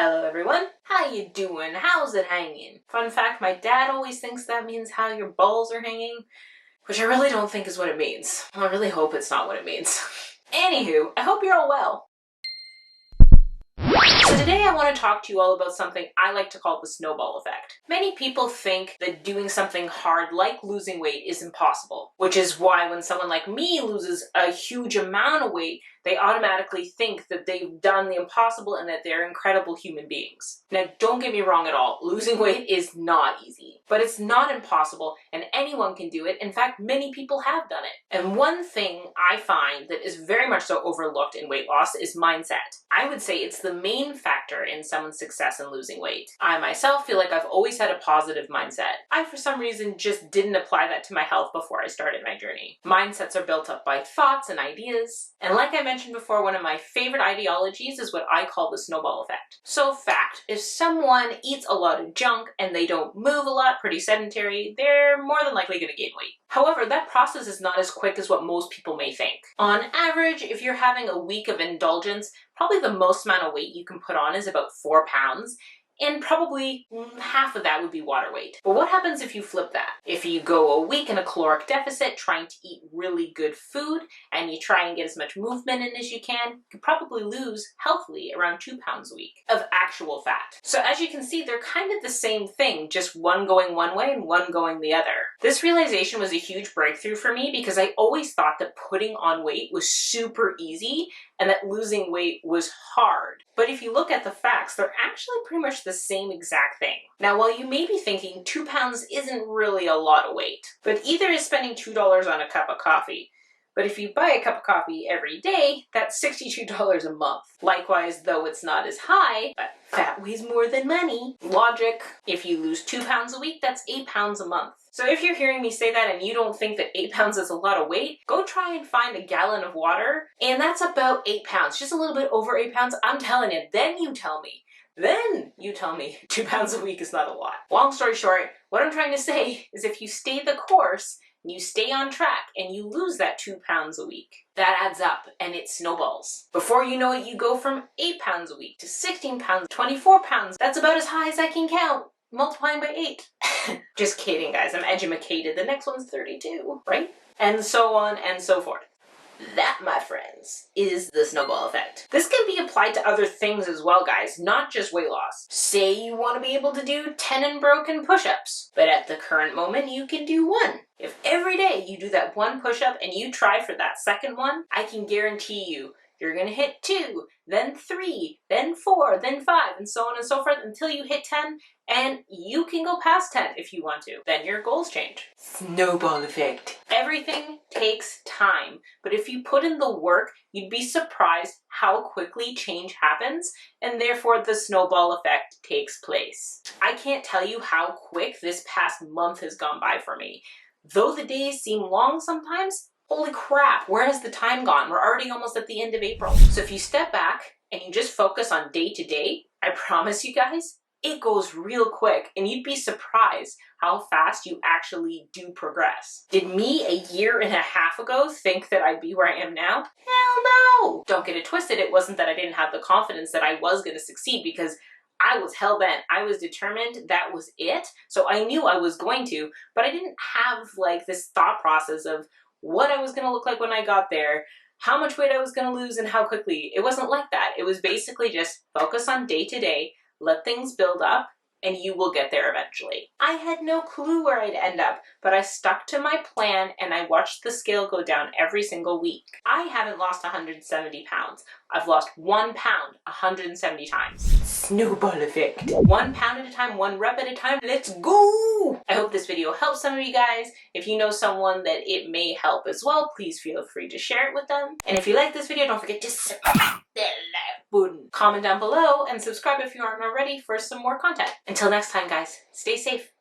Hello everyone, how you doing? How's it hanging? Fun fact, my dad always thinks that means how your balls are hanging, which I really don't think is what it means. I really hope it's not what it means. Anywho, I hope you're all well. So today I want to talk to you all about something I like to call the snowball effect. Many people think that doing something hard like losing weight is impossible, which is why when someone like me loses a huge amount of weight, they automatically think that they've done the impossible and that they're incredible human beings. Now, don't get me wrong at all. Losing weight is not easy, but it's not impossible and anyone can do it. In fact, many people have done it. And one thing I find that is very much so overlooked in weight loss is mindset. I would say it's the main factor in someone's success in losing weight. I myself feel like I've always had a positive mindset. I, for some reason, just didn't apply that to my health before I started my journey. Mindsets are built up by thoughts and ideas. And like I mentioned before, one of my favorite ideologies is what I call the snowball effect. So fact, if someone eats a lot of junk and they don't move a lot, pretty sedentary, they're more than likely going to gain weight. However, that process is not as quick as what most people may think. On average, if you're having a week of indulgence, probably the most amount of weight you can put on is about 4 pounds. And probably half of that would be water weight. But what happens if you flip that? If you go a week in a caloric deficit trying to eat really good food and you try and get as much movement in as you can, you could probably lose healthily around 2 pounds a week of actual fat. So as you can see, they're kind of the same thing, just one going one way and one going the other. This realization was a huge breakthrough for me because I always thought that putting on weight was super easy and that losing weight was hard. But if you look at the facts, they're actually pretty much the same exact thing. Now, while you may be thinking 2 pounds isn't really a lot of weight, but either is spending $2 on a cup of coffee. But if you buy a cup of coffee every day, that's $62 a month. Likewise, though it's not as high, but fat weighs more than money. Logic, if you lose 2 pounds a week, that's 8 pounds a month. So if you're hearing me say that and you don't think that 8 pounds is a lot of weight, go try and find a gallon of water, and that's about 8 pounds, just a little bit over 8 pounds. I'm telling you, then you tell me 2 pounds a week is not a lot. Long story short, what I'm trying to say is if you stay the course, and you stay on track and you lose that 2 pounds a week, that adds up and it snowballs. Before you know it, you go from 8 pounds a week to 16 pounds, 24 pounds. That's about as high as I can count, multiplying by 8. Just kidding, guys. I'm edumacated. The next one's 32, right? And so on and so forth. That, my friends, is the snowball effect. This can be applied to other things as well, guys, not just weight loss. Say you want to be able to do 10 unbroken push-ups, but at the current moment you can do 1. If every day you do that 1 push-up and you try for that second one, I can guarantee you're going to hit 2, then 3, then 4, then 5, and so on and so forth until you hit 10, and you can go past 10 if you want to. Then your goals change. Snowball effect. Everything takes time, but if you put in the work, you'd be surprised how quickly change happens, and therefore the snowball effect takes place. I can't tell you how quick this past month has gone by for me. Though the days seem long sometimes, holy crap, where has the time gone? We're already almost at the end of April. So if you step back and you just focus on day to day, I promise you guys, it goes real quick and you'd be surprised how fast you actually do progress. Did me a year and a half ago think that I'd be where I am now? Hell no! Don't get it twisted, it wasn't that I didn't have the confidence that I was going to succeed because I was hell-bent. I was determined that was it. So I knew I was going to, but I didn't have like this thought process of what I was going to look like when I got there, how much weight I was going to lose and how quickly. It wasn't like that. It was basically just focus on day to day, let things build up, and you will get there eventually. I had no clue where I'd end up, but I stuck to my plan and I watched the scale go down every single week. I haven't lost 170 pounds. I've lost 1 pound 170 times. Snowball effect. 1 pound at a time, 1 rep at a time. Let's go! I hope this video helps some of you guys. If you know someone that it may help as well, please feel free to share it with them. And if you like this video, don't forget to smack the like button. Comment down below and subscribe if you aren't already for some more content. Until next time, guys, stay safe.